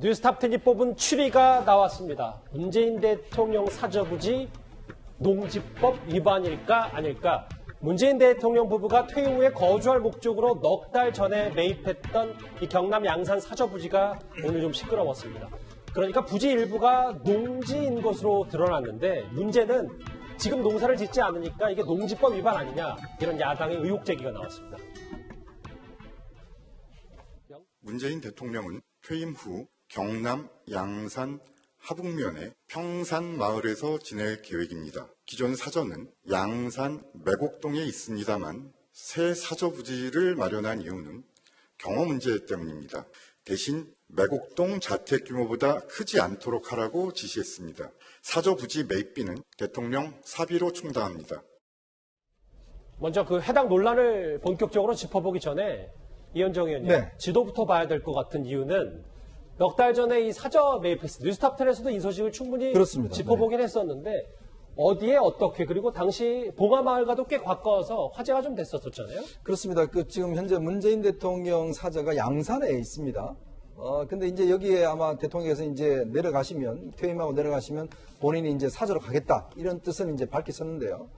뉴스탑10이 뽑은 추리가 나왔습니다. 문재인 대통령 사저부지 농지법 위반일까 아닐까? 문재인 대통령 부부가 퇴임 후에 거주할 목적으로 넉 달 전에 매입했던 이 경남 양산 사저부지가 오늘 좀 시끄러웠습니다. 그러니까 부지 일부가 농지인 것으로 드러났는데 문제는 지금 농사를 짓지 않으니까 이게 농지법 위반 아니냐, 이런 야당의 의혹 제기가 나왔습니다. 문재인 대통령은 퇴임 후 경남 양산 하북면의 평산마을에서 지낼 계획입니다. 기존 사저는 양산 매곡동에 있습니다만 새 사저부지를 마련한 이유는 경호 문제 때문입니다. 대신 매곡동 자택 규모보다 크지 않도록 하라고 지시했습니다. 사저부지 매입비는 대통령 사비로 충당합니다. 먼저 그 해당 논란을 본격적으로 짚어보기 전에 이현정 의원님, 네. 지도부터 봐야 될 것 같은 이유는 넉 달 전에 이 사저 매입했을 때 뉴스탑10에서도 이 소식을 충분히 그렇습니다. 짚어보긴 했었는데 어디에 어떻게, 그리고 당시 봉화마을과도 꽤 가까워서 화제가 좀 됐었잖아요. 그렇습니다. 지금 현재 문재인 대통령 사저가 양산에 있습니다. 근데 이제 여기에 아마 대통령께서 이제 내려가시면, 퇴임하고 내려가시면 본인이 이제 사저로 가겠다, 이런 뜻은 이제 밝혔었는데요.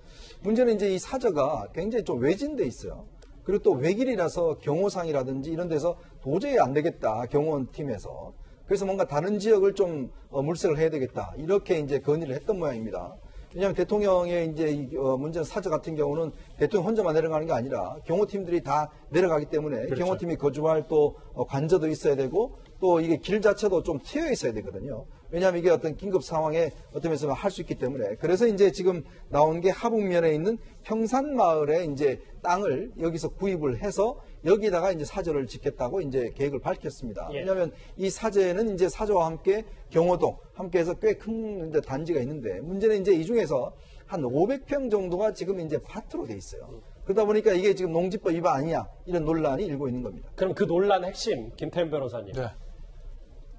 문제는 이제 이 사저가 굉장히 좀 외진돼 있어요. 그리고 또 외길이라서 경호상이라든지 이런 데서 도저히 안 되겠다, 경호원 팀에서. 그래서 뭔가 다른 지역을 좀 물색을 해야 되겠다, 이렇게 이제 건의를 했던 모양입니다. 왜냐하면 대통령의 이제 문제는 사저 같은 경우는 대통령 혼자만 내려가는 게 아니라 경호팀들이 다 내려가기 때문에, 그렇죠. 경호팀이 거주할 또 관저도 있어야 되고, 또 이게 길 자체도 좀 트여 있어야 되거든요. 왜냐하면 이게 어떤 긴급 상황에 어떤 면에서 할 수 있기 때문에. 그래서 이제 지금 나온 게 하북면에 있는 평산마을에 이제 땅을 여기서 구입을 해서 여기다가 이제 사저를 짓겠다고 이제 계획을 밝혔습니다. 예. 왜냐하면 이 사저에는 이제 사저와 함께 경호동 함께해서 꽤 큰 단지가 있는데, 문제는 이제 이 중에서 한 500평 정도가 지금 이제 밭으로 돼 있어요. 그러다 보니까 이게 지금 농지법 위반 아니냐, 이런 논란이 일고 있는 겁니다. 그럼 그 논란의 핵심, 김태현 변호사님. 네.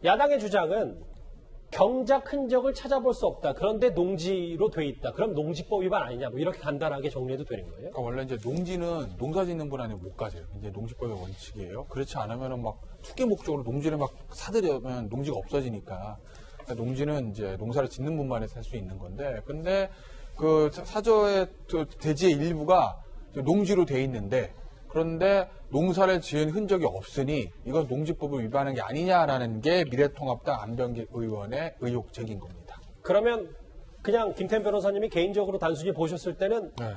야당의 주장은 경작 흔적을 찾아볼 수 없다, 그런데 농지로 돼 있다, 그럼 농지법 위반 아니냐, 뭐 이렇게 간단하게 정리해도 되는 거예요? 그러니까 원래 이제 농지는 농사 짓는 분 아니면 못 가져요. 이제 농지법의 원칙이에요. 그렇지 않으면은 막 투기 목적으로 농지를 막 사들이면 농지가 없어지니까. 그러니까 농지는 이제 농사를 짓는 분만이 살 수 있는 건데, 근데 그 사저의 대지의 일부가 농지로 돼 있는데, 그런데 농사를 지은 흔적이 없으니 이건 농지법을 위반한 게 아니냐라는 게 미래통합당 안병길 의원의 의혹 제기인 겁니다. 그러면 그냥 김태현 변호사님이 개인적으로 단순히 보셨을 때는 네.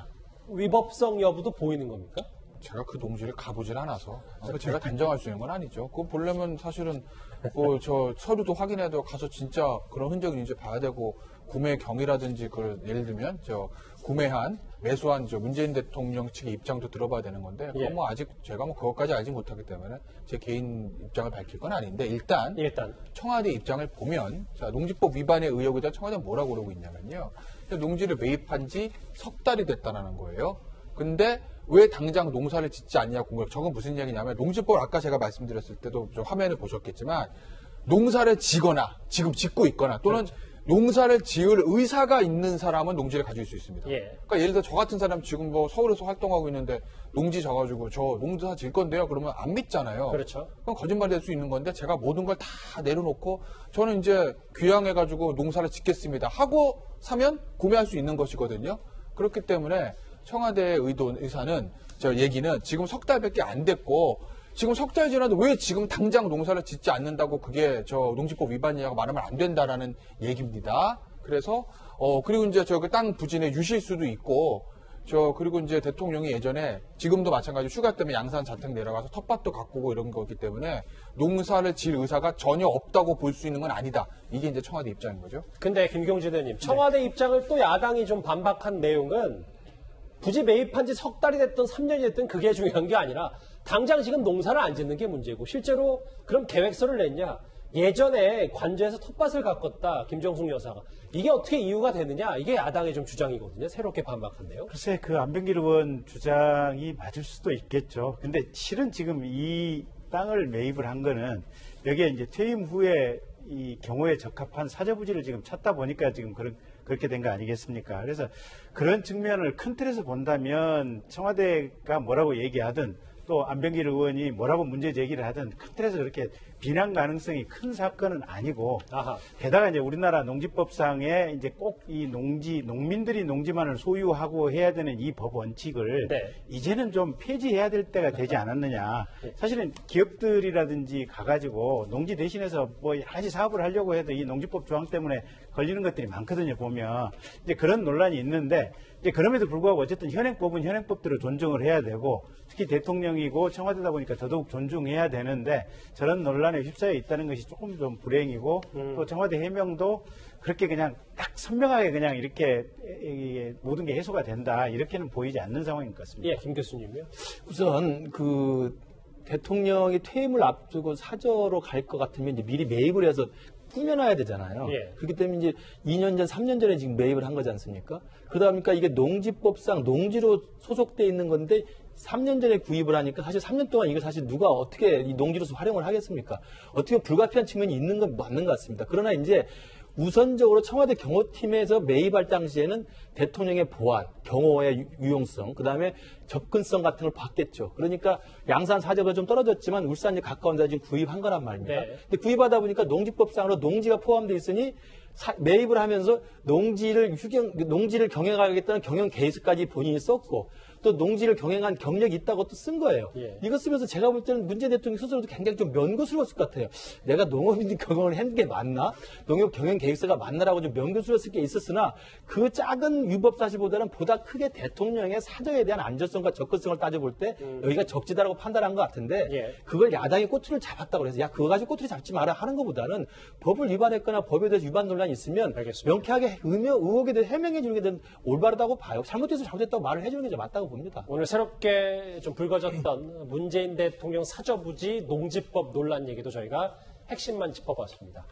위법성 여부도 보이는 겁니까? 제가 그 농지를 가보질 않아서 제가 단정할 수 있는 건 아니죠. 그거 보려면 사실은 저 서류도 확인해도 가서 진짜 그런 흔적이 있는지 봐야 되고, 구매 경위라든지 그걸 예를 들면 구매한 매수한 문재인 대통령 측의 입장도 들어봐야 되는 건데, 그건 뭐 아직 제가 뭐 그것까지 알지 못하기 때문에 제 개인 입장을 밝힐 건 아닌데, 일단 청와대 입장을 보면, 자, 농지법 위반의 의혹에 대해 청와대는 뭐라고 그러고 있냐면요, 농지를 매입한 지 석 달이 됐다는 거예요. 근데 왜 당장 농사를 짓지 않냐고. 저건 무슨 얘기냐면, 농지법 아까 제가 말씀드렸을 때도 좀 화면을 보셨겠지만, 농사를 지거나 지금 짓고 있거나 또는 농사를 지을 의사가 있는 사람은 농지를 가질 수 있습니다. 예. 그러니까 예를 들어 저 같은 사람 지금 뭐 서울에서 활동하고 있는데 농지 져가지고 저 농사 질 건데요, 그러면 안 믿잖아요. 그렇죠. 그럼 거짓말이 될 수 있는 건데, 제가 모든 걸 다 내려놓고 저는 이제 귀향해가지고 농사를 짓겠습니다 하고 사면 구매할 수 있는 것이거든요. 그렇기 때문에 청와대의 의사는, 얘기는 지금 석 달밖에 안 됐고, 지금 석 달 지나도 왜 지금 당장 농사를 짓지 않는다고 그게 농지법 위반이냐고 말하면 안 된다라는 얘기입니다. 그래서 그리고 이제 그 땅 부진의 유실수도 있고, 그리고 이제 대통령이 예전에, 지금도 마찬가지로 휴가 때문에 양산 자택 내려가서 텃밭도 가꾸고 이런 거기 때문에 농사를 지을 의사가 전혀 없다고 볼 수 있는 건 아니다. 이게 이제 청와대 입장인 거죠. 근데 김경진 의원님, 청와대 입장을 또 야당이 좀 반박한 내용은, 부지 매입한 지 석 달이 됐든 3년이 됐든 그게 중요한 게 아니라 당장 지금 농사를 안 짓는 게 문제고, 실제로 그럼 계획서를 냈냐, 예전에 관저에서 텃밭을 가꿨다, 김정숙 여사가, 이게 어떻게 이유가 되느냐, 이게 야당의 좀 주장이거든요. 새롭게 반박한데요. 글쎄, 그 안병길 의원 주장이 맞을 수도 있겠죠. 근데 실은 지금 이 땅을 매입을 한 거는 여기에 이제 퇴임 후에 이 경호에 적합한 사저부지를 지금 찾다 보니까 지금 그렇게 된 거 아니겠습니까? 그래서 그런 측면을 큰 틀에서 본다면 청와대가 뭐라고 얘기하든 또 안병길 의원이 뭐라고 문제 제기를 하든 큰 틀에서 그렇게 비난 가능성이 큰 사건은 아니고 아하. 게다가 이제 우리나라 농지법상에 이제 꼭 이 농민들이 농지만을 소유하고 해야 되는 이 법 원칙을 네. 이제는 좀 폐지해야 될 때가 되지 않았느냐. 사실은 기업들이라든지 가가지고 농지 대신해서 뭐 여러 가지 사업을 하려고 해도 이 농지법 조항 때문에 걸리는 것들이 많거든요, 보면. 이제 그런 논란이 있는데, 이제 그럼에도 불구하고 어쨌든 현행법은 현행법대로 존중을 해야 되고, 특히 대통령이고 청와대다 보니까 더더욱 존중해야 되는데, 저런 논란에 휩싸여 있다는 것이 조금 좀 불행이고, 또 청와대 해명도 그렇게 그냥 딱 선명하게 그냥 이렇게 모든 게 해소가 된다, 이렇게는 보이지 않는 상황인 것 같습니다. 예, 김 교수님요. 우선 대통령이 퇴임을 앞두고 사저로 갈 것 같으면 이제 미리 매입을 해서 꾸며놔야 되잖아요. 예. 그렇기 때문에 이제 2년 전, 3년 전에 지금 매입을 한 거지 않습니까? 그러다 보니까 이게 농지법상 농지로 소속돼 있는 건데 3년 전에 구입을 하니까 사실 3년 동안 이거 사실 누가 어떻게 이 농지로서 활용을 하겠습니까? 어떻게 보면 불가피한 측면이 있는 건 맞는 것 같습니다. 그러나 이제 우선적으로 청와대 경호팀에서 매입할 당시에는 대통령의 보안, 경호의 유용성, 그다음에 접근성 같은 걸 봤겠죠. 그러니까 양산 사저가 좀 떨어졌지만 울산이 가까운 데 지금 구입한 거란 말입니다. 네. 근데 구입하다 보니까 농지법상으로 농지가 포함되어 있으니 매입을 하면서 농지를 경영하겠다는 경영 계획서까지 본인이 썼고 또 농지를 경영한 경력이 있다고 또 쓴 거예요. 예. 이거 쓰면서 제가 볼 때는 문재인 대통령 스스로도 굉장히 좀 면구스러웠을 것 같아요. 내가 농업인 경영을 했는 게 맞나? 농업 경영 계획서가 맞나라고 좀 면구스러웠을 게 있었으나 그 작은 위법 사실보다는 보다 크게 대통령의 사저에 대한 안전성과 접근성을 따져볼 때 여기가 적지다라고 판단한 것 같은데 예. 그걸 야당이 꼬투리를 잡았다고 그래서 야 그거 가지고 꼬투리 잡지 마라 하는 것보다는 법을 위반했거나 법에 대해서 위반 논란이 있으면 알겠습니다. 명쾌하게 의혹에 대해 해명해 주는 게 더 올바르다고 봐요. 잘못해서 잘못했다고 말을 해주는 게 맞다고 봅니다. 오늘 새롭게 좀 불거졌던 문재인 대통령 사저부지 농지법 논란 얘기도 저희가 핵심만 짚어봤습니다.